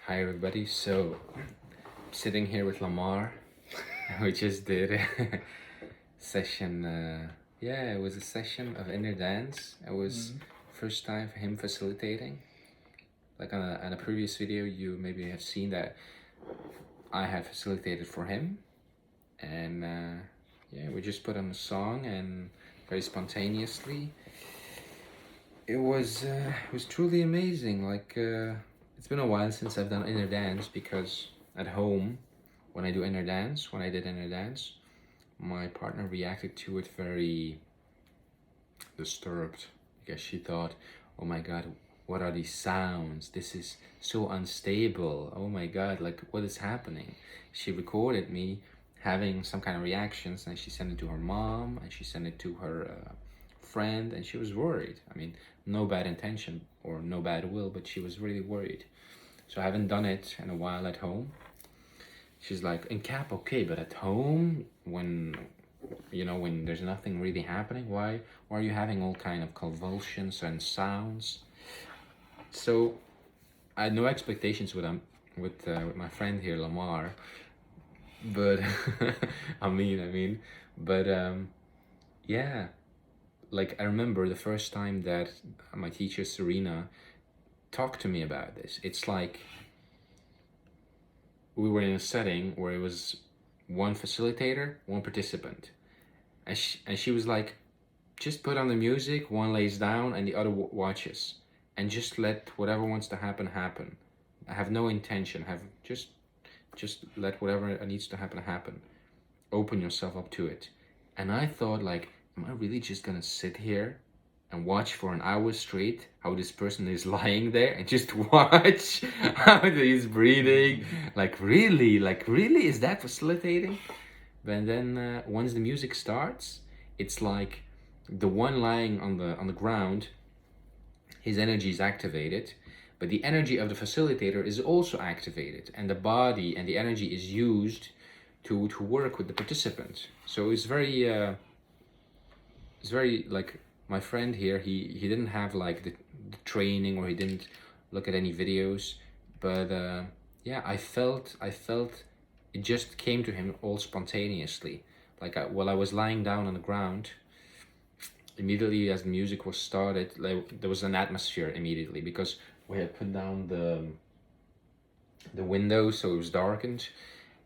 Hi everybody, so sitting here with Lamar. We just did a session, it was a session of inner dance. It was first time for him facilitating. Like on a previous video you maybe have seen that I had facilitated for him. And we just put on a song and very spontaneously. It was truly amazing. It's been a while since I've done inner dance, because at home, when I did inner dance, my partner reacted to it very disturbed, because she thought, oh my god, what are these sounds? This is so unstable. Oh my god, like what is happening? She recorded me having some kind of reactions, and she sent it to her mom, and she sent it to her friend, and she was worried. I mean, no bad intention or no bad will, but she was really worried. So I haven't done it in a while at home. She's like, in cap, okay, but at home, when there's nothing really happening, why are you having all kind of convulsions and sounds? So I had no expectations with my friend here, Lamar, but yeah, like I remember the first time that my teacher Serena talked to me about this. It's like we were in a setting where it was one facilitator, one participant, and she was like, just put on the music, one lays down and the other watches, and just let whatever wants to happen happen. I have no intention. Have just let whatever needs to happen. Open yourself up to it. And I thought, like, am I really just gonna sit here and watch for an hour straight how this person is lying there and just watch how he's breathing? Like really, is that facilitating? But then once the music starts, it's like the one lying on the ground, his energy is activated, but the energy of the facilitator is also activated, and the body and the energy is used to work with the participant. So it's very like my friend here, he didn't have like the training, or he didn't look at any videos, but I felt it just came to him all spontaneously. Like while I was lying down on the ground, immediately as the music was started, like there was an atmosphere immediately, because we had put down the windows, so it was darkened,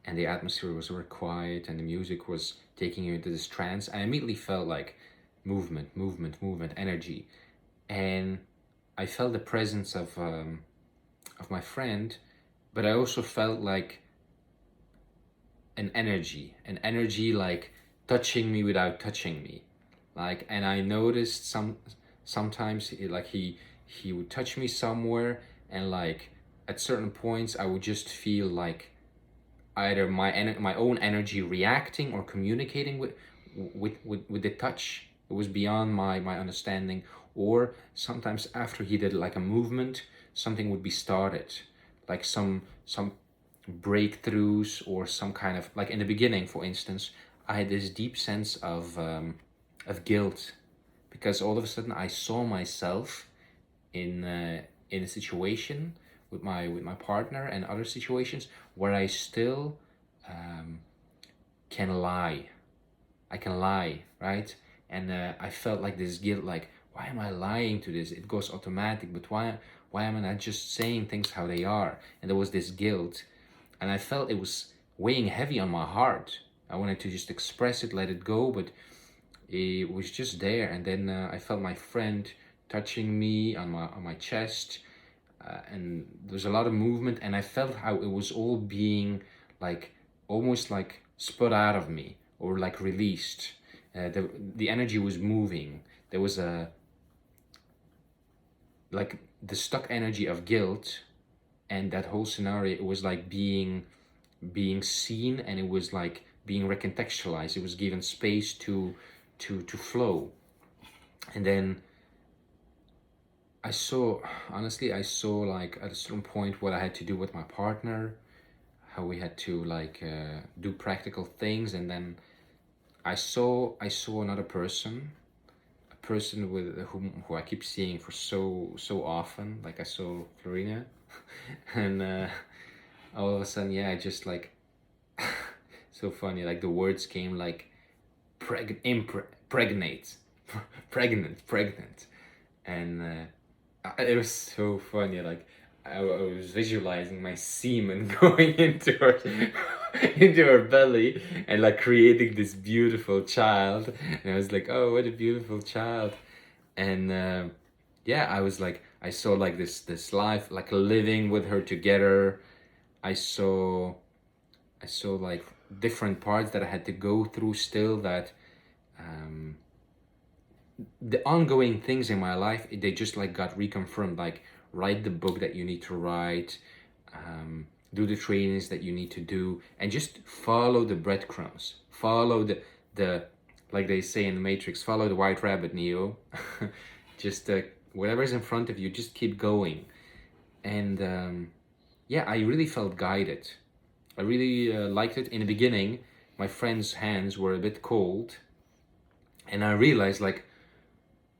and the atmosphere was very quiet, and the music was taking you into this trance. I immediately felt like movement, energy, and I felt the presence of my friend, but I also felt like an energy like touching me without touching me. Like, and I noticed sometimes he would touch me somewhere, and like at certain points I would just feel like either my own energy reacting or communicating with the touch. It was beyond my understanding. Or sometimes after he did like a movement, something would be started, like some breakthroughs, or some kind of, like in the beginning, for instance, I had this deep sense of guilt, because all of a sudden I saw myself in a situation with my partner, and other situations where I still can lie. I can lie, right? And I felt like this guilt, like, why am I lying to this? It goes automatic, but why am I not just saying things how they are? And there was this guilt, and I felt it was weighing heavy on my heart. I wanted to just express it, let it go, but it was just there. And then I felt my friend touching me on my chest, and there was a lot of movement, and I felt how it was all being like almost like sput out of me, or like released. The energy was moving. There was a like the stuck energy of guilt, and that whole scenario, it was like being seen, and it was like being recontextualized. It was given space to flow. And then I saw like at a certain point what I had to do with my partner, how we had to like do practical things. And then I saw another person, a person with who I keep seeing for so often. Like I saw Florina, and all of a sudden, yeah, I just like so funny. Like the words came like pregnate, pregnant, and it was so funny. Like I was visualizing my semen going into her into her belly and like creating this beautiful child. And I was like, oh, what a beautiful child. And yeah, I was like, I saw like this life, like living with her together. I saw I saw like different parts that I had to go through still, that um, the ongoing things in my life, they just like got reconfirmed. Like write the book that you need to write, do the trainings that you need to do, and just follow the breadcrumbs. Follow the like they say in the Matrix, follow the white rabbit, Neo. Just whatever's in front of you, just keep going. And yeah, I really felt guided. I really liked it. In the beginning, my friend's hands were a bit cold, and I realized like,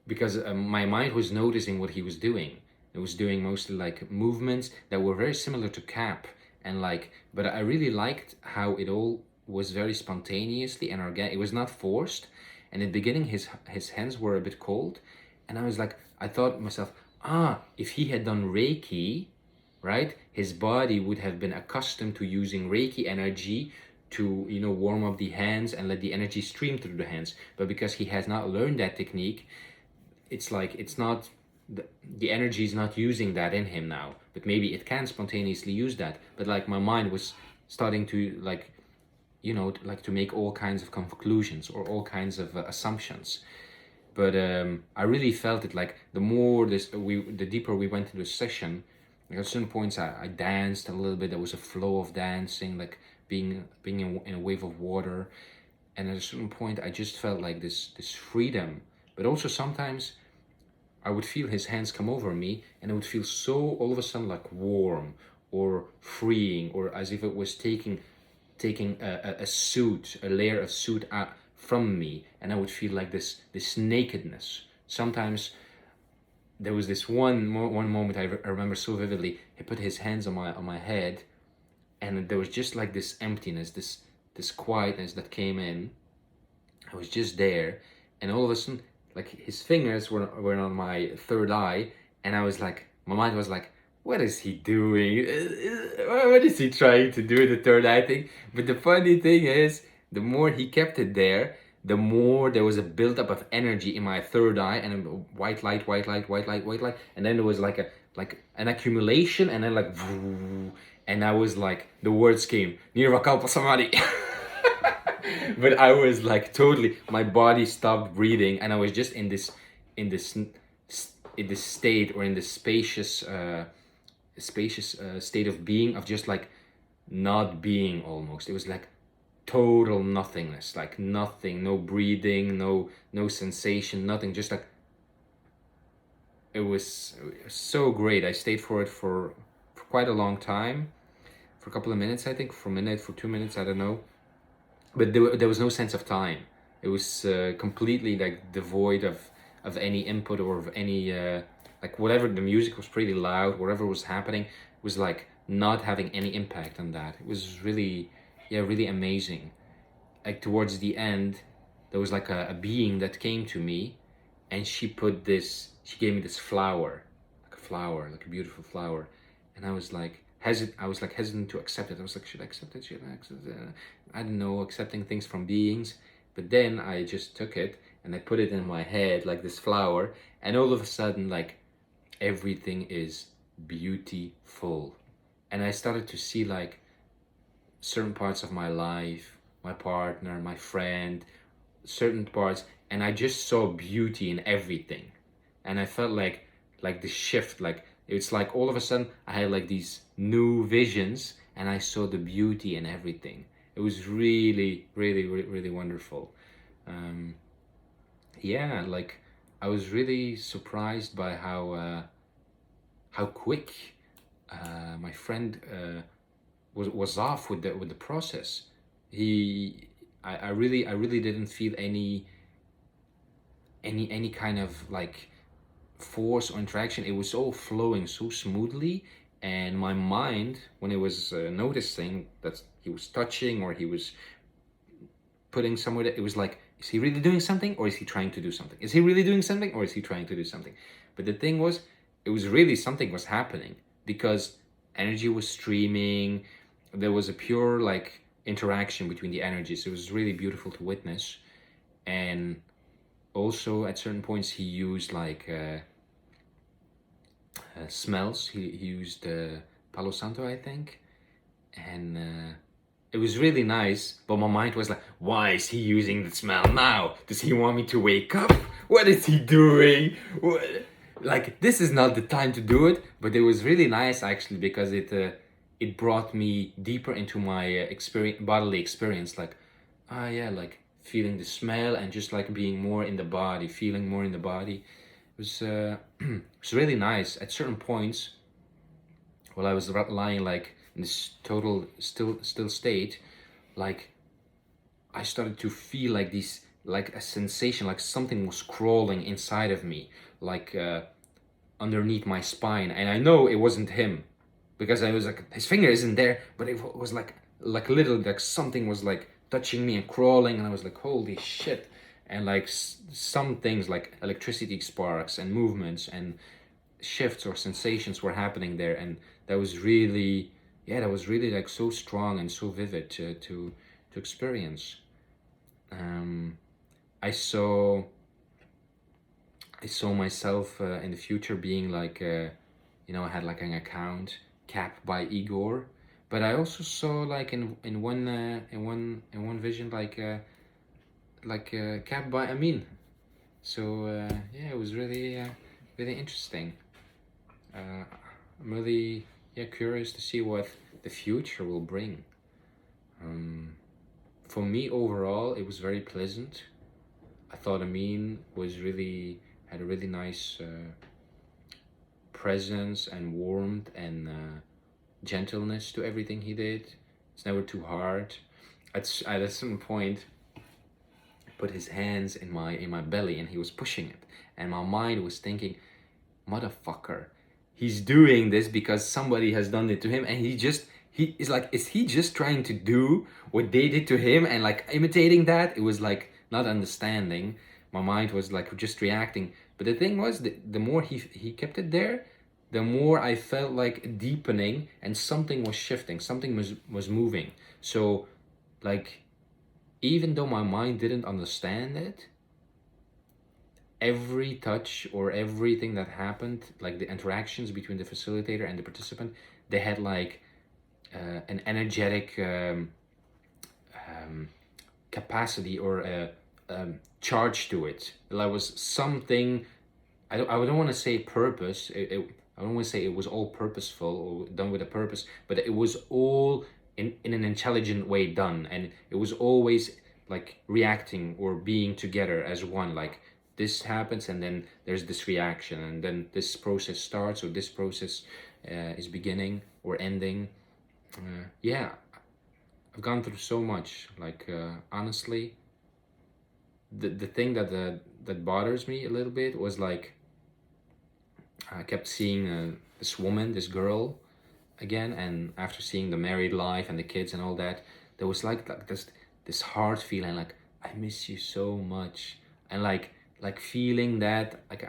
because my mind was noticing what he was doing. It was doing mostly like movements that were very similar to cap, and like, but I really liked how it all was very spontaneously and organic. It was not forced. And in the beginning, his hands were a bit cold, and I was like, I thought to myself, if he had done Reiki, right, his body would have been accustomed to using Reiki energy to, you know, warm up the hands and let the energy stream through the hands. But because he has not learned that technique, it's like it's not the energy is not using that in him now. But maybe it can spontaneously use that. But like my mind was starting to like, you know, like to make all kinds of conclusions or all kinds of assumptions. But I really felt it. Like the deeper we went into the session, like at certain points I danced a little bit. There was a flow of dancing, like being in a wave of water. And at a certain point I just felt like this freedom. But also sometimes I would feel his hands come over me, and it would feel so all of a sudden like warm or freeing, or as if it was taking a suit, a layer of suit out from me, and I would feel like this nakedness. Sometimes there was this one moment I remember so vividly. He put his hands on my head, and there was just like this emptiness, this quietness that came in. I was just there, and all of a sudden, like his fingers were on my third eye, and I was like, my mind was like, what is he doing? What is he trying to do, the third eye thing? But the funny thing is, the more he kept it there, the more there was a buildup of energy in my third eye, and a white light, white light, white light, white light, and then there was like an accumulation, and then like, and I was like, the words came, Nirvakalpa Samadhi. But I was like totally, my body stopped breathing, and I was just in this in this state, or in this spacious state of being, of just like not being. Almost, it was like total nothingness, like nothing, no breathing, no sensation, nothing, just like it was so great. I stayed for it for quite a long time, for a couple of minutes, I think, for a minute, for 2 minutes, I don't know. But there was no sense of time. It was completely like devoid of any input, or of any like whatever. The music was pretty loud, whatever was happening was like not having any impact on that. It was really, yeah, really amazing. Like towards the end, there was like a being that came to me, and she gave me this flower, like a beautiful flower. And I was like hesitant to accept it. I was like, should I accept it? Should I accept it? I don't know, accepting things from beings. But then I just took it and I put it in my head like this flower, and all of a sudden, like, everything is beautiful. And I started to see like certain parts of my life, my partner, my friend, certain parts, and I just saw beauty in everything. And I felt like the shift, like it's like all of a sudden I had like these new visions, and I saw the beauty in everything. It was really, really, really, really wonderful. Um, yeah, like I was really surprised by how quick my friend was off with the process. He, I really didn't feel any kind of like force or interaction. It was all flowing so smoothly, And my mind, when it was noticing that he was touching or he was putting somewhere, it was like, is he really doing something or is he trying to do something? Is he really doing something or is he trying to do something? But the thing was, it was really something was happening, because energy was streaming. There was a pure like interaction between the energies. It was really beautiful to witness. And also at certain points he used like smells. He used Palo Santo, I think, and it was really nice. But my mind was like, why is he using the smell now? Does he want me to wake up? What is he doing? What? Like, this is not the time to do it. But it was really nice actually, because it brought me deeper into my experience, bodily experience. Like, ah, yeah, like feeling the smell and just like being more in the body, feeling more in the body. It was it was really nice. At certain points, while I was lying like in this total still state, like I started to feel like this, like a sensation, like something was crawling inside of me, like underneath my spine, and I know it wasn't him, because I was like, his finger isn't there, but it was like literally like something was like touching me and crawling, and I was like, holy shit. And like some things like electricity sparks and movements and shifts or sensations were happening there, and that was really, yeah, that was really like so strong and so vivid to experience. um i saw I saw myself in the future being like I had like an account capped by Igor. But I also saw like in one vision like capped by Amin. So yeah, it was really really interesting. I'm really, yeah, curious to see what the future will bring. Um, for me overall, it was very pleasant. I thought Amin was really had a really nice presence and warmth and gentleness to everything he did. It's never too hard. At a certain point, put his hands in my belly and he was pushing it, and my mind was thinking, motherfucker, he's doing this because somebody has done it to him, and he is like, is he just trying to do what they did to him and like imitating that? It was like not understanding. My mind was like just reacting. But the thing was, the more he kept it there, the more I felt like deepening, and something was shifting, something was moving. So like, even though my mind didn't understand it, every touch or everything that happened, like the interactions between the facilitator and the participant, they had like an energetic capacity or a charge to it. There was something, I don't want to say purpose. I don't want to say it was all purposeful or done with a purpose, but it was all in an intelligent way done, and it was always like reacting or being together as one. Like, this happens, and then there's this reaction, and then this process starts, or this process is beginning or ending. Yeah, I've gone through so much. Like, honestly, the thing that bothers me a little bit was like, I kept seeing this woman, this girl, again, and after seeing the married life and the kids and all that, there was like this hard feeling, like, I miss you so much, and like feeling that like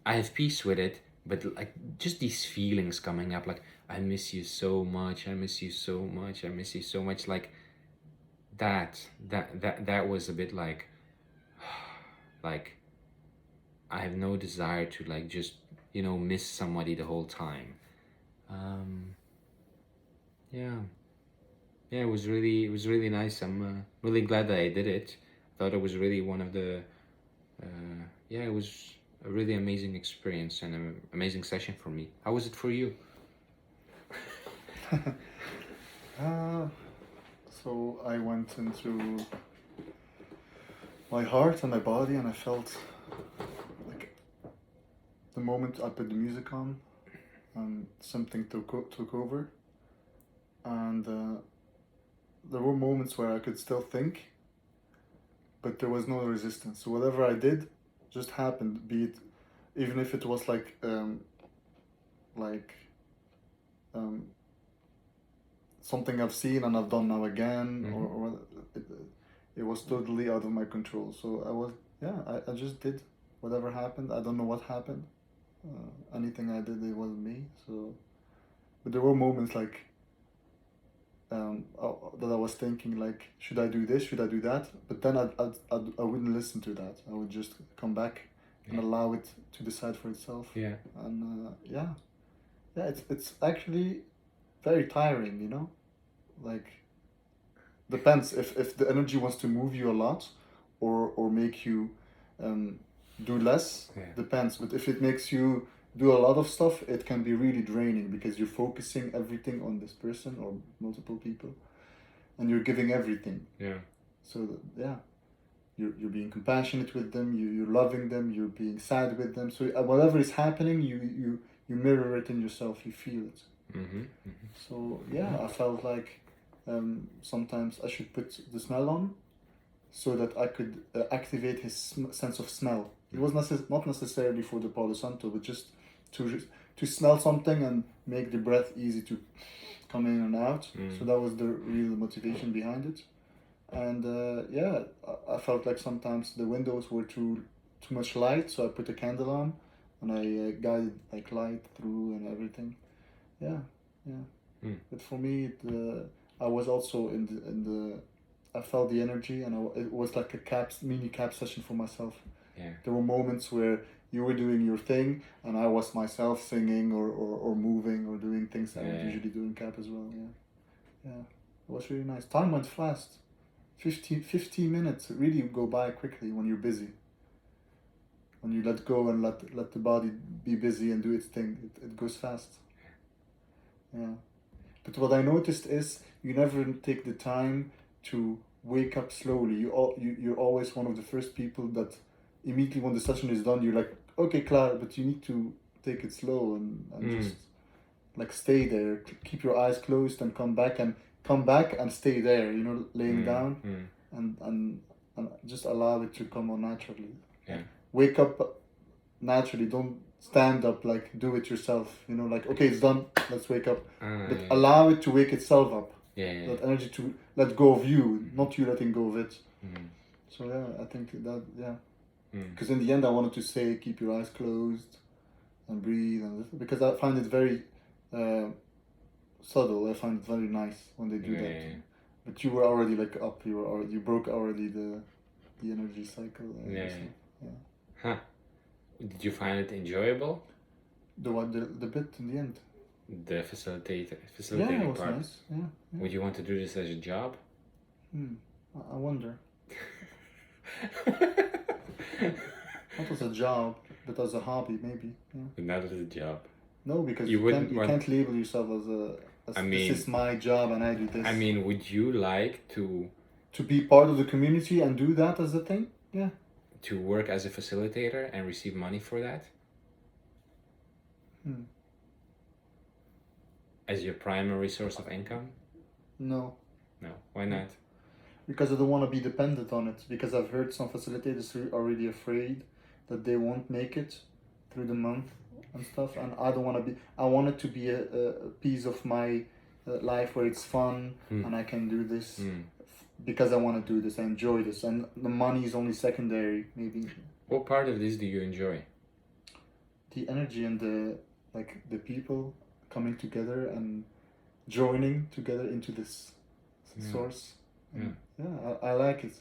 I have peace with it, but like just these feelings coming up, like, I miss you so much, I miss you so much, I miss you so much, like that was a bit like like I have no desire to like just miss somebody the whole time. um yeah, yeah, it was really nice. I'm really glad that I did it. Thought it was really one of the yeah, it was a really amazing experience and an amazing session for me. How was it for you? Uh, so I went into my heart and my body, and I felt like the moment I put the music on, and something took over, and there were moments where I could still think, but there was no resistance. So whatever I did just happened, be it even if it was like something I've seen and I've done now again, or it was totally out of my control. So I just did whatever happened. I don't know what happened. Anything I did, it wasn't me. So, but there were moments like that I was thinking like, should I do this? Should I do that? But then I wouldn't listen to that. I would just come back and allow it to decide for itself. Yeah. And it's actually very tiring, you know, like depends if the energy wants to move you a lot, or make you do less. Depends. But if it makes you do a lot of stuff, it can be really draining because you're focusing everything on this person or multiple people, and you're giving everything. Yeah. So you're being compassionate with them. You're loving them. You're being sad with them. So whatever is happening, you mirror it in yourself. You feel it. So I felt like sometimes I should put the smell on, so that I could activate his sense of smell. It was not necessarily for the Palo Santo, but just to smell something and make the breath easy to come in and out. So that was the real motivation behind it. And I felt like sometimes the windows were too much light, so I put a candle on and I guided like light through and everything. But for me, I was also in the I felt the energy, and it was like a mini cap session for myself. There were moments where you were doing your thing and I was myself singing or moving or doing things I would usually do in cap as well. It was really nice. Time went fast. 15 minutes really go by quickly when you're busy. When you let go and let the body be busy and do its thing, it goes fast. But what I noticed is you never take the time to wake up slowly. You're always one of the first people that immediately when the session is done, you're like, okay, Clara, but you need to take it slow and just like stay there. Keep your eyes closed and come back and stay there, you know, laying down and just allow it to come on naturally. Wake up naturally. Don't stand up, like do it yourself, you know, like, okay, it's done, let's wake up. But allow it to wake itself up. That energy to let go of you, not you letting go of it. So I think that because in the end I wanted to say keep your eyes closed and breathe, because I find it very subtle. I find it very nice when they do that. But you were already like up. You broke already the energy cycle. Did you find it enjoyable? The bit in the end. The facilitating it was part. Nice. Would you want to do this as a job? I wonder. Not as a job, but as a hobby, maybe. But not as a job. No, because you can't label yourself as this is my job and I do this. I mean, would you like to be part of the community and do that as a thing? Yeah. To work as a facilitator and receive money for that? As your primary source of income? No. Why not? Because I don't want to be dependent on it. Because I've heard some facilitators who are already afraid that they won't make it through the month and stuff. And I don't want to be. I want it to be a piece of my life where it's fun and I can do this because I want to do this. I enjoy this, and the money is only secondary, maybe. What part of this do you enjoy? The energy and the people coming together and joining together into this source. I like it.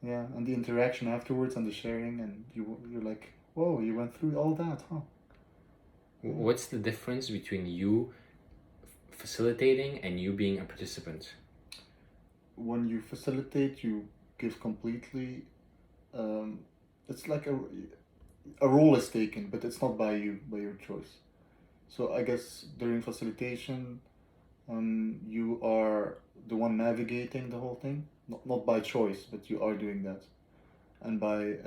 And the interaction afterwards and the sharing, and you're like, whoa, you went through all that, huh? What's the difference between you facilitating and you being a participant? When you facilitate, you give completely. It's like a role is taken, but it's not by you, by your choice. So I guess during facilitation, you are the one navigating the whole thing, not by choice, but you are doing that. And by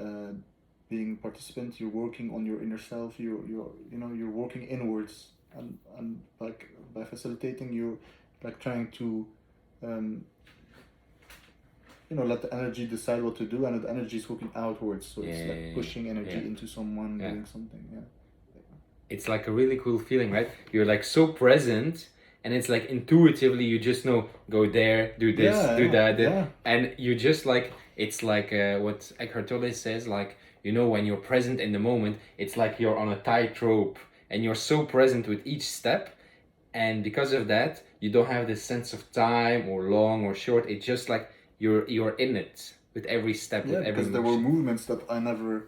being a participant, you're working on your inner self. You're working inwards, and like by facilitating, you're like trying to let the energy decide what to do, and the energy is working outwards. So it's like pushing energy into someone doing something. It's like a really cool feeling, right? You're like so present, and it's like intuitively you just know, go there, do this, do that, and you just like, it's like what Eckhart Tolle says, like, you know, when you're present in the moment, it's like you're on a tightrope and you're so present with each step, and because of that you don't have this sense of time or long or short. It's just like you're in it with every step, with every because there were movements that I never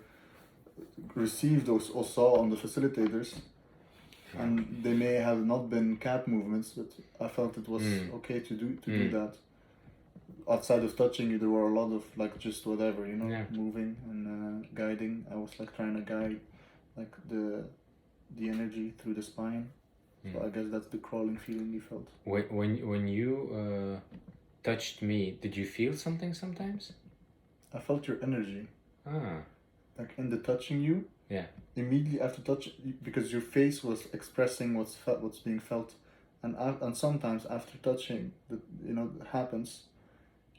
received or saw on the facilitators, and they may have not been cap movements, but I felt it was okay to do that. Outside of touching you, there were a lot of like just whatever, you know, moving and guiding. I was like trying to guide like the energy through the spine. So I guess that's the crawling feeling you felt. When you touched me, did you feel something sometimes? I felt your energy. Ah. Like in the touching you. Yeah. Immediately after touch, because your face was expressing what's being felt, and sometimes after touching, you know, happens,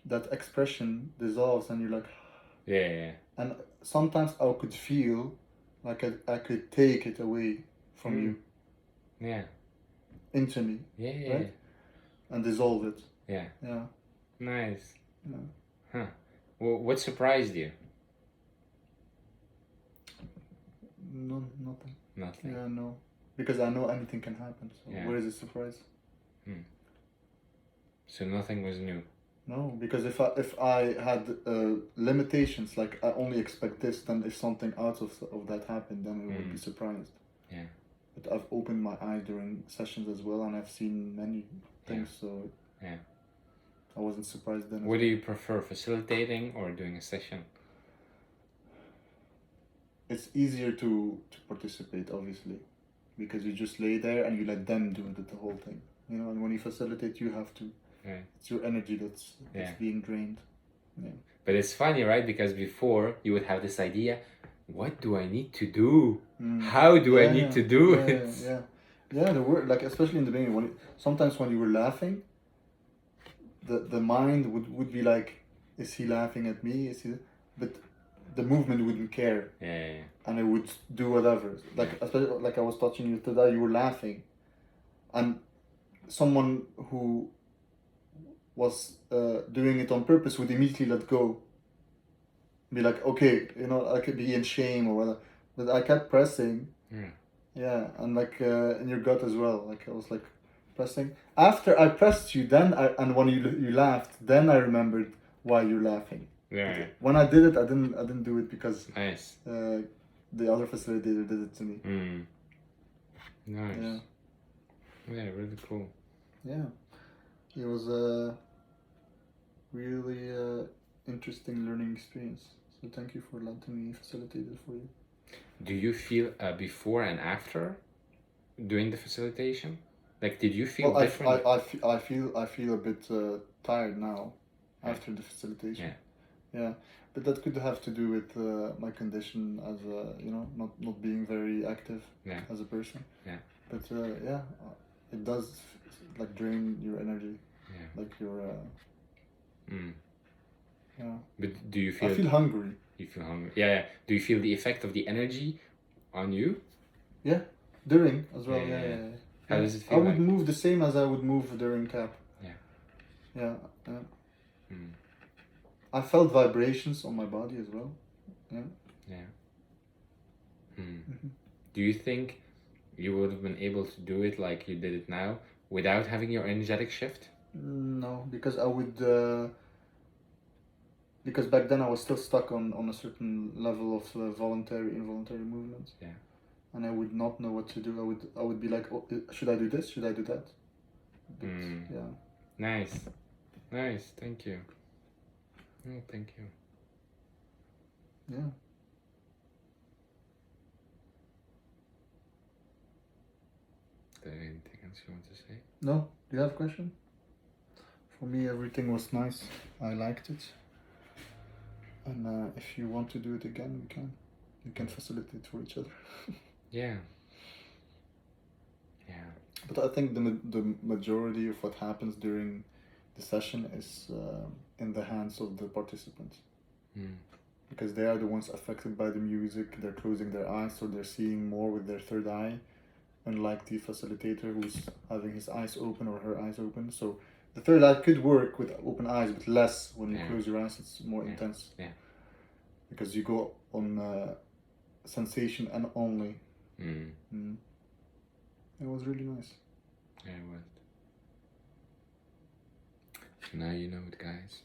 that expression dissolves, and you're like. Yeah. And sometimes I could feel like I could take it away from you. Yeah. Into me. Yeah. Right? And dissolve it. Yeah. Yeah. Nice. Yeah. Huh. Well, what surprised you? No, nothing. Nothing. Yeah, no. Because I know anything can happen. So where is the surprise? So nothing was new. No, because if I had limitations, like I only expect this, then if something out of that happened, then I would be surprised. Yeah. But I've opened my eyes during sessions as well, and I've seen many things, so I wasn't surprised then. What do you prefer, facilitating or doing a session? It's easier to participate, obviously, because you just lay there and you let them do the whole thing. You know, and when you facilitate, you have to. It's your energy that's being drained. Yeah. But it's funny, right? Because before you would have this idea, what do I need to do? How do I need to do it? Yeah. The word, like especially in the beginning, sometimes when you were laughing, the mind would be like, is he laughing at me? Is he? But the movement wouldn't care. Yeah. And it would do whatever. Like especially like I was touching you today, you were laughing, and someone who was doing it on purpose would immediately let go. Be like, okay, you know, I could be in shame or whatever. But I kept pressing. Yeah, and like in your gut as well. Like I was like pressing. After I pressed you, and when you laughed, then I remembered why you're laughing. Yeah. When I did it, I didn't do it because nice. The other facilitator did it to me. Nice. Yeah, really cool. Yeah, it was a really interesting learning experience. So thank you for letting me facilitate it for you. Do you feel before and after doing the facilitation? Like, did you feel different? I feel a bit tired now after the facilitation. Yeah, but that could have to do with my condition as you know, not being very active as a person. Yeah. But it does like drain your energy. Yeah. Like your. Yeah. But do you feel? I feel hungry. You feel hungry. Yeah. Do you feel the effect of the energy on you? Yeah, during as well. Yeah. How does it feel? I would move the same as I would move during cap. Yeah. I felt vibrations on my body as well. Yeah. Do you think you would have been able to do it like you did it now without having your energetic shift? No, because I would. Because back then I was still stuck on a certain level of voluntary, involuntary movements. Yeah. And I would not know what to do. I would be like, oh, should I do this? Should I do that? But, yeah. Nice. Thank you. Oh, thank you. Yeah. Is there anything else you want to say? No. Do you have a question? For me, everything was nice. I liked it. And if you want to do it again, we can. You can facilitate for each other. Yeah. But I think the majority of what happens during the session is in the hands of the participants. Because they are the ones affected by the music. They're closing their eyes, so they're seeing more with their third eye. unlike the facilitator who's having his eyes open or her eyes open. So the third eye could work with open eyes, but less when you Yeah. close your eyes. It's more Yeah. intense. Yeah. Because you go on sensation and only. Mm. It was really nice. Yeah, it was. So now you know it, guys.